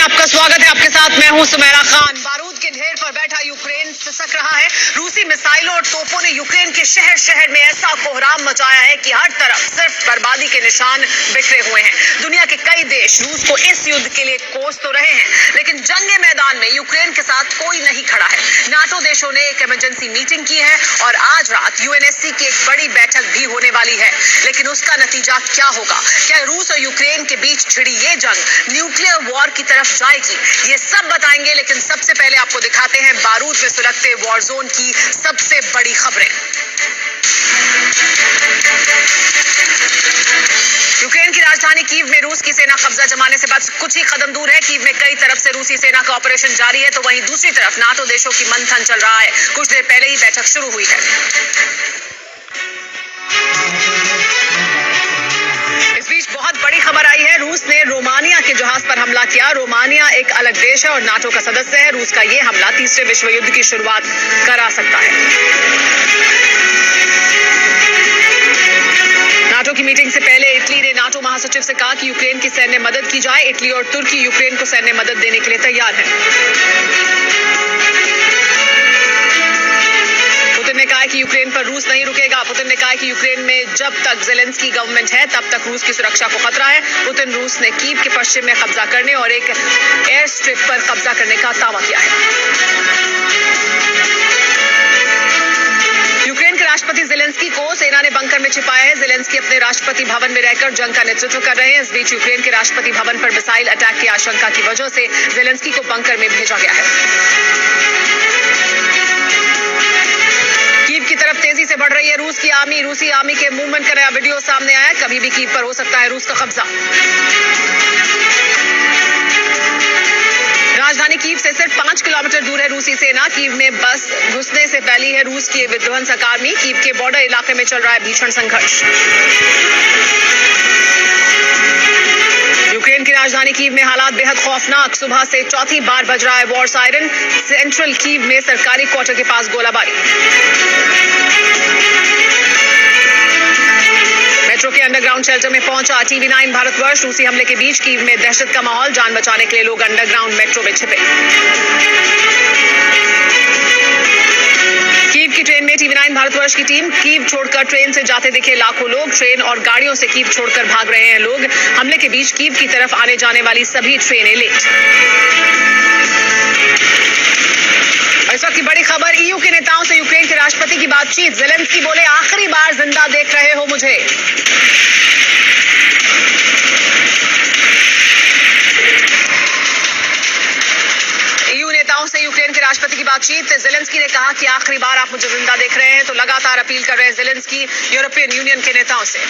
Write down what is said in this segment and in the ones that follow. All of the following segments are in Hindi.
आपका स्वागत है। आपके साथ मैं हूं सुमेरा खान। बारूद के ढेर पर बैठा यूक्रेन सिसक रहा है। रूसी मिसाइलों और तोपों ने यूक्रेन के शहर शहर में ऐसा कोहराम मचाया है कि हर तरफ सिर्फ बर्बादी के निशान बिखरे हुए हैं। दुनिया के कई देश रूस को इस युद्ध के लिए कोस तो रहे हैं, लेकिन जंग मैदान में यूक्रेन के साथ कोई नहीं खड़ा है। नाटो देशों ने एक इमरजेंसी मीटिंग की है और आज रात यूएनएससी की एक बड़ी बैठक भी होने वाली है, लेकिन उसका नतीजा क्या होगा? क्या रूस और यूक्रेन के बीच छिड़ी ये जंग न्यूक्लियर वॉर की तरफ जाएगी? ये सब बताएंगे, लेकिन सबसे पहले आपको दिखाते हैं बारूद में सुलगते वॉर जोन की सबसे बड़ी खबरें। यूक्रेन की राजधानी कीव में रूस की सेना कब्जा जमाने से बस कुछ ही कदम दूर है। कीव में कई तरफ से रूसी सेना का ऑपरेशन जारी है, तो वहीं दूसरी तरफ नाटो देशों की मंथन चल रहा है। कुछ देर पहले ही बैठक शुरू हुई है। इस बीच बहुत बड़ी खबर आई है। रूस ने रोमानिया के जहाज पर हमला किया। रोमानिया एक अलग देश है और नाटो का सदस्य है। रूस का ये हमला तीसरे विश्व युद्ध की शुरुआत करा सकता है। नाटो की मीटिंग से पहले इटली ने नाटो महासचिव से कहा कि यूक्रेन की सैन्य मदद की जाए। इटली और तुर्की यूक्रेन को सैन्य मदद देने के लिए तैयार है। पुतिन ने कहा है कि यूक्रेन पर रूस नहीं रुकेगा। पुतिन ने कहा है कि यूक्रेन में जब तक ज़ेलेंस्की गवर्नमेंट है तब तक रूस की सुरक्षा को खतरा है। पुतिन रूस ने कीव के पश्चिम में कब्जा करने और एक एयर स्ट्रिप पर कब्जा करने का दावा किया है। यूक्रेन के राष्ट्रपति ज़ेलेंस्की को सेना ने बंकर में छिपाया है। ज़ेलेंस्की अपने राष्ट्रपति भवन में रहकर जंग का नेतृत्व कर रहे हैं। इस बीच यूक्रेन के राष्ट्रपति भवन पर मिसाइल अटैक की आशंका की वजह से ज़ेलेंस्की को बंकर में भेजा गया है। कीव की तरफ तेजी से बढ़ रही है रूस की आर्मी। रूसी आर्मी के मूवमेंट का नया वीडियो सामने आया है। कभी भी कीव पर हो सकता है रूस का कब्जा। राजधानी कीव से सिर्फ 5 किलोमीटर दूर है रूसी सेना। कीव में बस घुसने से फैली है रूस की विध्वंसक आर्मी। कीव के बॉर्डर इलाके में चल रहा है भीषण संघर्ष। यूक्रेन की राजधानी कीव में हालात बेहद खौफनाक। सुबह से चौथी बार बज रहा है वॉर सायरन। सेंट्रल कीव में सरकारी क्वार्टर के पास गोलाबारी। मेट्रो के अंडरग्राउंड शेल्टर में पहुंचा TV9 भारतवर्ष। रूसी हमले के बीच कीव में दहशत का माहौल। जान बचाने के लिए लोग अंडरग्राउंड मेट्रो में छिपे। कीव की ट्रेन में TV9 भारतवर्ष की टीम। कीव छोड़कर ट्रेन से जाते दिखे लाखों लोग। ट्रेन और गाड़ियों से कीव छोड़कर भाग रहे हैं लोग। हमले के बीच कीव की तरफ आने जाने वाली सभी ट्रेनें लेट। इस वक्त की बड़ी खबर, EU के नेताओं से यूक्रेन के राष्ट्रपति की बातचीत। ज़ेलेंस्की बोले, आखिरी बार जिंदा देख रहे हो मुझे। EU नेताओं से यूक्रेन के राष्ट्रपति की बातचीत। ज़ेलेंस्की ने कहा कि आखिरी बार आप मुझे जिंदा देख रहे हैं, तो लगातार अपील कर रहे हैं ज़ेलेंस्की यूरोपियन यूनियन के नेताओं से।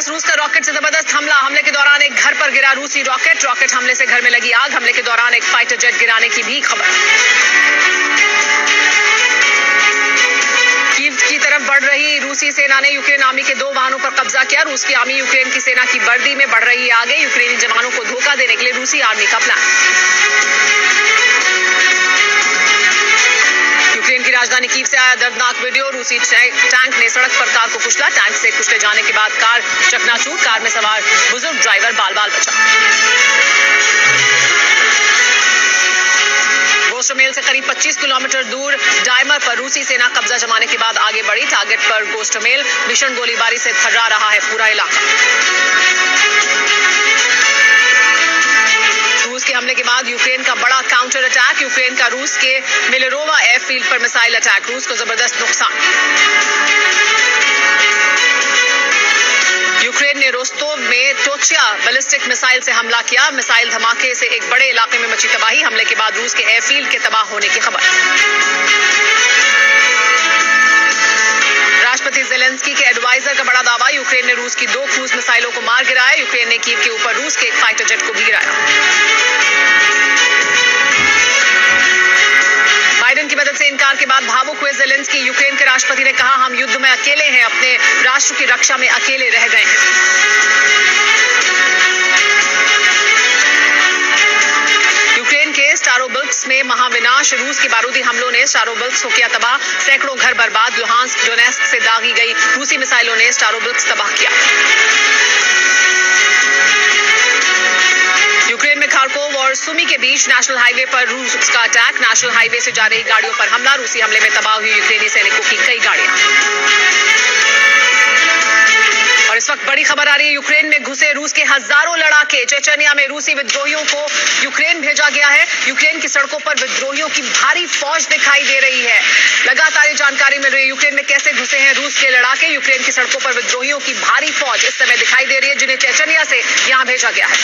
रूस का रॉकेट से जबरदस्त हमला। हमले के दौरान एक घर पर गिरा रूसी रॉकेट। रॉकेट हमले से घर में लगी आग। हमले के दौरान एक फाइटर जेट गिराने की भी खबर। कीव की तरफ बढ़ रही रूसी सेना ने यूक्रेन आर्मी के 2 वाहनों पर कब्जा किया। रूस की आर्मी यूक्रेन की सेना की वर्दी में बढ़ रही है आगे। यूक्रेनी जवानों को धोखा देने के लिए रूसी आर्मी का प्लान। यूक्रेन की राजधानी कीव से आया दर्दनाक वीडियो। रूसी टैंक ने सड़क पर कार को कुचला। टैंक से कुचले जाने के बाद कार चकनाचूर। कार में सवार बुजुर्ग ड्राइवर बाल बाल बचा। गोस्टमेल से करीब 25 किलोमीटर दूर डायमर पर रूसी सेना कब्जा जमाने के बाद आगे बढ़ी। टारगेट पर गोस्टमेल। भीषण गोलीबारी से थर्रा रहा है पूरा इलाका। रूस के हमले के बाद यूक्रेन का बड़ा काउंटर अटैक। यूक्रेन का रूस के मिलेरोवा एयरफील्ड पर मिसाइल अटैक। रूस को जबरदस्त नुकसान। यूक्रेन ने रोस्तोव में टोचिया बैलिस्टिक मिसाइल से हमला किया। मिसाइल धमाके से एक बड़े इलाके में मची तबाही। हमले के बाद रूस के एयरफील्ड के तबाह होने की खबर। राष्ट्रपति ज़ेलेंस्की के एडवाइजर का बड़ा दावा। यूक्रेन ने रूस की 2 क्रूज मिसाइलों को मार गिराया। यूक्रेन ने कीव के ऊपर रूस के एक फाइटर जेट को भी गिराया। बाइडेन की मदद से इनकार के बाद भावुक हुए ज़ेलेंस्की। यूक्रेन के राष्ट्रपति ने कहा, हम युद्ध में अकेले हैं, अपने राष्ट्र की रक्षा में अकेले रह गए हैं। यूक्रेन के स्टारोबिल्स्क डोनेट्स्क में महाविनाश, रूस के बारूदी हमलों ने स्टारोबिल्स्क को किया तबाह, सैकड़ों घर बर्बाद। लुहांस्क डोनेट्स्क से दागी गई रूसी मिसाइलों ने स्टारोबिल्स्क तबाह किया। यूक्रेन में खार्कोव और सुमी के बीच नेशनल हाईवे पर रूस का अटैक, नेशनल हाईवे से जा रही गाड़ियों पर हमला, रूसी हमले में तबाह हुई यूक्रेनी सैनिकों की कई गाड़ियां। और इस वक्त बड़ी खबर आ रही है, यूक्रेन में घुसे रूस के हजारों लड़ाके, चेचनिया में रूसी विद्रोहियों को यूक्रेन भेजा गया है। यूक्रेन की सड़कों पर विद्रोहियों की भारी फौज दिखाई दे रही है। लगातार ये जानकारी मिल रही है यूक्रेन में कैसे घुसे हैं रूस के लड़ाके। यूक्रेन की सड़कों पर विद्रोहियों की भारी फौज इस समय दिखाई दे रही है, जिन्हें चेचनिया से यहां भेजा गया है।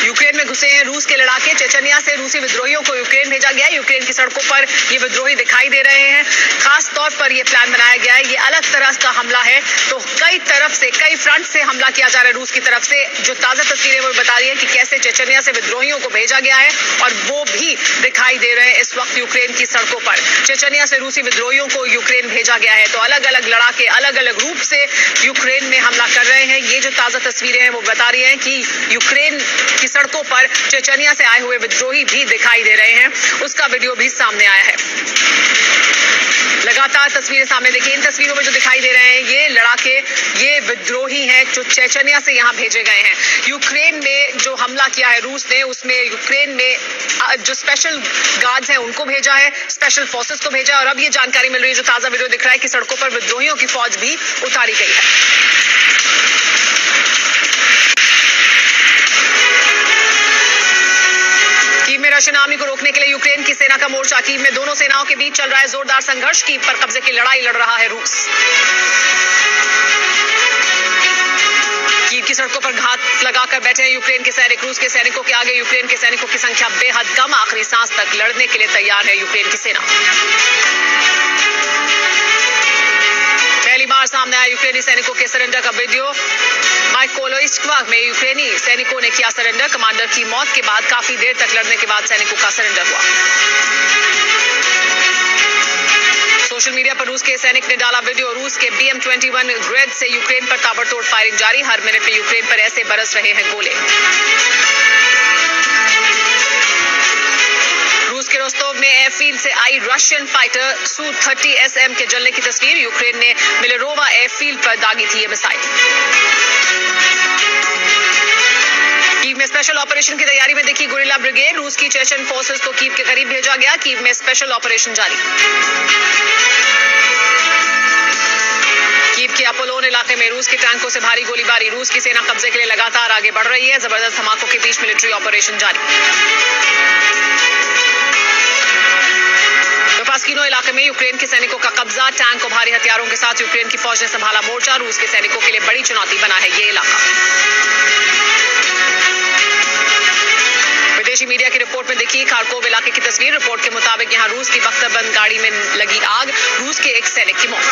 यूक्रेन में घुसे हैं रूस के लड़ाके, चेचनिया से रूसी विद्रोहियों को यूक्रेन भेजा गया है। यूक्रेन की सड़कों पर ये विद्रोही दिखाई दे रहे हैं। खास तौर पर ये प्लान बनाया गया है, ये अलग तरह का हमला है, तो कई तरफ से, कई फ्रंट से हमला किया जा रहा है रूस की तरफ से। जो ताजा तस्वीरें वो बता रही है कि कैसे चेचनिया से विद्रोहियों को भेजा गया है, और वो भी दिखाई दे रहे हैं इस वक्त यूक्रेन की सड़कों पर। चेचनिया से रूसी विद्रोहियों को यूक्रेन भेजा गया है, तो अलग अलग लड़ाके अलग अलग रूप से यूक्रेन में हमला कर रहे हैं। ये जो ताजा तस्वीरें हैं वो बता रही है कि यूक्रेन की सड़कों पर चेचनिया से आए हुए विद्रोही भी दिखाई दे रहे हैं, उसका वीडियो भी सामने आया है। लगातार तस्वीरें सामने देखिए, इन तस्वीरों में जो दिखाई दे रहे हैं ये लड़ाके, ये विद्रोही हैं जो चेचनिया से यहां भेजे गए हैं। यूक्रेन में जो हमला किया है रूस ने, उसमें यूक्रेन में जो स्पेशल गार्ड्स हैं उनको भेजा है, स्पेशल फोर्सेस को भेजा है, और अब ये जानकारी मिल रही है, जो ताजा वीडियो दिख रहा है कि सड़कों पर विद्रोहियों की फौज भी उतारी गई है। कीव में रशियन आर्मी को रोकने के लिए यूक्रेन की सेना का मोर्चा। कीव में दोनों सेनाओं के बीच चल रहा है जोरदार संघर्ष। कीव पर कब्जे की लड़ाई लड़ रहा है रूस। कीव की सड़कों पर घात लगाकर बैठे हैं यूक्रेन के सैनिक। रूस के सैनिकों के आगे यूक्रेन के सैनिकों की संख्या बेहद कम, आखिरी सांस तक लड़ने के लिए तैयार है यूक्रेन की सेना। पहली बार सामने आया यूक्रेनी सैनिकों के सरेंडर का वीडियो। माइकोलोइस्कवा में यूक्रेनी सैनिकों ने किया सरेंडर। कमांडर की मौत के बाद काफी देर तक लड़ने के बाद सैनिकों का सरेंडर हुआ। सोशल मीडिया पर रूस के सैनिक ने डाला वीडियो। रूस के BM-21 ग्रेड से यूक्रेन पर ताबड़तोड़ फायरिंग जारी। हर मिनट में यूक्रेन पर ऐसे बरस रहे हैं गोले। रूस के रोस्तोव में एयरफील्ड से आई रशियन फाइटर Su-30 SM के जलने की तस्वीर। यूक्रेन ने मिलेरोवा एयरफील्ड पर दागी थी ये मिसाइल। कीव में स्पेशल ऑपरेशन की तैयारी में देखी गुरिल्ला ब्रिगेड। रूस की चेचन फोर्सेस को कीव के करीब भेजा गया। कीव में स्पेशल ऑपरेशन जारी। कीव के अपोलोन इलाके में रूस के टैंकों से भारी गोलीबारी। रूस की सेना कब्जे के लिए लगातार आगे बढ़ रही है। जबरदस्त धमाकों के बीच मिलिट्री ऑपरेशन जारी। पास्किनो इलाके में यूक्रेन के सैनिकों का कब्जा। टैंक को भारी हथियारों के साथ यूक्रेन की फौज ने संभाला मोर्चा। रूस के सैनिकों के लिए बड़ी चुनौती बना है ये इलाका। विदेशी मीडिया की रिपोर्ट में देखी खार्कोव इलाके की तस्वीर। रिपोर्ट के मुताबिक यहां रूस की बख्तरबंद गाड़ी में लगी आग। रूस के एक सैनिक की मौत।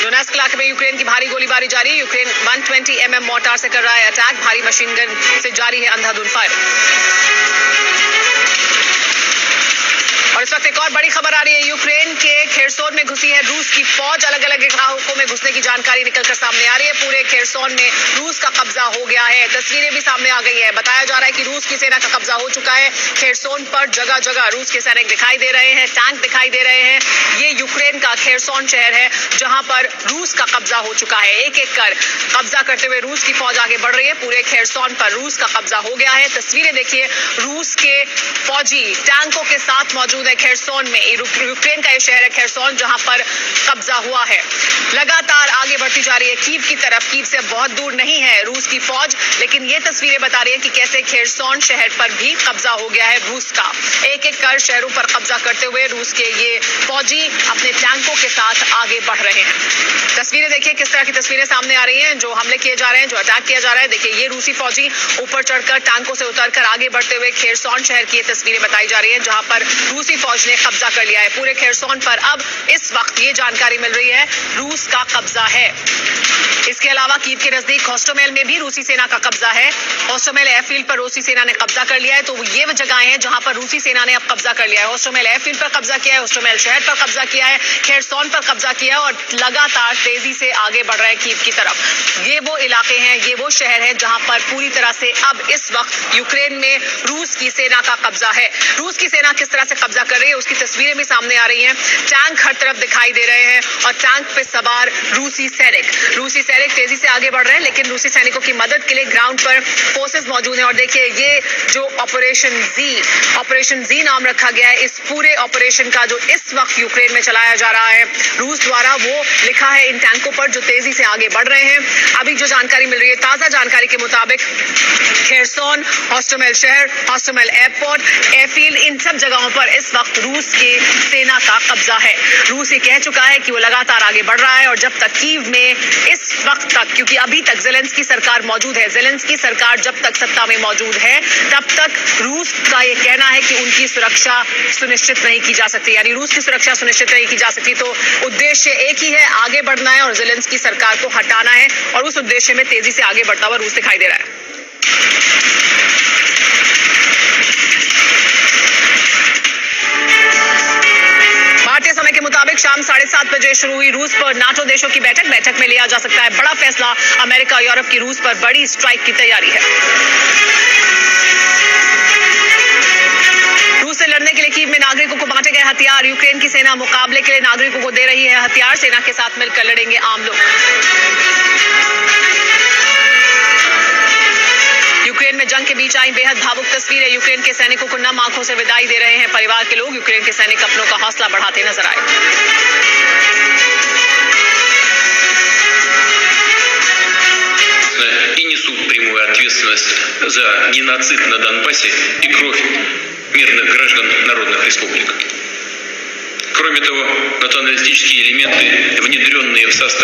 डोनेट्स्क इलाके में यूक्रेन की भारी गोलीबारी जारी। यूक्रेन 120 mm मोर्टार से कर रहा है अटैक। भारी मशीन गन से जारी है अंधाधुंध फायरिंग। और इस वक्त एक और बड़ी खबर आ रही है, यूक्रेन के खेरसोन में घुसी है रूस की फौज। अलग अलग इलाकों में घुसने की जानकारी निकलकर सामने आ रही है। पूरे खेरसोन में रूस का कब्जा हो गया है। तस्वीरें भी सामने आ गई है। बताया जा रहा है कि रूस की सेना का कब्जा हो चुका है खेरसोन पर। जगह जगह रूस के सैनिक दिखाई दे रहे हैं, टैंक दिखाई दे रहे हैं। ये यूक्रेन का खेरसोन शहर है जहां पर रूस का कब्जा हो चुका है। एक एक कर कब्जा करते हुए रूस की फौज आगे बढ़ रही है। पूरे खेरसोन पर रूस का कब्जा हो गया है। तस्वीरें देखिए, रूस के फौजी टैंकों के साथ मौजूद है खेरसोन में। यूक्रेन का ये शहर है खेरसोन जहां पर कब्जा हुआ है। लगातार आगे बढ़ती जा रही है कीव की तरफ। कीव से बहुत दूर नहीं है रूस की फौज, लेकिन ये तस्वीरें बता रही है कि कैसे खेरसोन शहर पर भी कब्जा हो गया है रूस का। एक एक कर शहरों पर कब्जा करते हुए रूस के ये फौजी अपने टैंकों के साथ आगे बढ़ रहे हैं। तस्वीरें देखिए किस तरह की तस्वीरें सामने आ रही हैं, जो हमले किए जा रहे हैं, जो अटैक किया जा रहा है। देखिए ये रूसी फौजी ऊपर चढ़कर टैंकों से उतरकर आगे बढ़ते हुए खेरसोन शहर की ये तस्वीरें बताई जा रही है जहां पर रूसी फौज ने कब्जा कर लिया है। पूरे खेरसोन पर अब इस वक्त ये जानकारी मिल रही है रूस का कब्जा है। इसके अलावा कीव के नजदीक होस्टोमेल में भी रूसी सेना का कब्जा है। होस्टोमेल एयरफील्ड पर रूसी सेना ने कब्जा कर लिया है। तो ये वो जगहें हैं जहां पर रूसी सेना ने अब कब्जा कर लिया है। होस्टोमेल एयरफील्ड पर कब्जा किया है, होस्टोमेल शहर पर कब्जा किया है, खेरसोन पर कब्जा किया है और लगातार तेजी से आगे बढ़ रहे हैं कीव की तरफ। ये वो इलाके हैं, ये वो शहर है जहां पर पूरी तरह से अब इस वक्त यूक्रेन में रूस की सेना का कब्जा है। रूस की सेना किस तरह से कब्जा कर रही है उसकी तस्वीरें भी सामने आ रही हैं। टैंक हर तरफ दिखाई दे रहे हैं और टैंक पे सवार रूसी सैनिक तेजी से आगे बढ़ रहे हैं, लेकिन रूसी सैनिकों की मदद के लिए ग्राउंड पर फोर्सेस मौजूद हैं। और देखिए ये जो ऑपरेशन जी नाम रखा गया है, इस पूरे ऑपरेशन का जो इस वक्त यूक्रेन में चलाया जा रहा है रूस द्वारा, वो लिखा है इन टैंकों पर जो तेजी से आगे बढ़ रहे हैं। अभी जो जानकारी मिल रही है, ताजा जानकारी के मुताबिक खेरसोन, होस्टोमेल शहर, होस्टोमेल एयरपोर्ट, एयरफील्ड, इन सब जगहों पर इस वक्त रूस की सेना का कब्जा है। रूस ये कह चुका है कि वो लगातार आगे बढ़ रहा है और जब तक कीव में इस वक्त तक, क्योंकि अभी तक ज़ेलेंस्की सरकार मौजूद है, ज़ेलेंस्की सरकार जब तक सत्ता में मौजूद है तब तक रूस का ये कहना है कि उनकी सुरक्षा सुनिश्चित नहीं की जा सकती, यानी रूस की सुरक्षा सुनिश्चित नहीं की जा सकती। तो उद्देश्य एक ही है, आगे बढ़ना है और ज़ेलेंस्की सरकार को हटाना है और उस उद्देश्य में तेजी से आगे बढ़ता हुआ रूस दिखाई दे रहा है। भारतीय समय के मुताबिक शाम 7:30 बजे शुरू हुई रूस पर नाटो देशों की बैठक में लिया जा सकता है बड़ा फैसला। अमेरिका और यूरोप की रूस पर बड़ी स्ट्राइक की तैयारी है। रूस से लड़ने के लिए कीव में नागरिकों को बांटे गए हथियार। यूक्रेन की सेना मुकाबले के लिए नागरिकों को दे रही है हथियार। सेना के साथ मिलकर लड़ेंगे आम लोग। यूक्रेन में जंग के बीच आई बेहद भावुक तस्वीरें। यूक्रेन के सैनिकों को नम आंखों से विदाई दे रहे हैं परिवार के लोग। यूक्रेन के सैनिक अपनों का हौसला बढ़ाते नजर आए। И несут прямую ответственность за геноцид на Донбассе и кровь мирных граждан народных республик. Кроме того, националистические элементы, внедренные в состав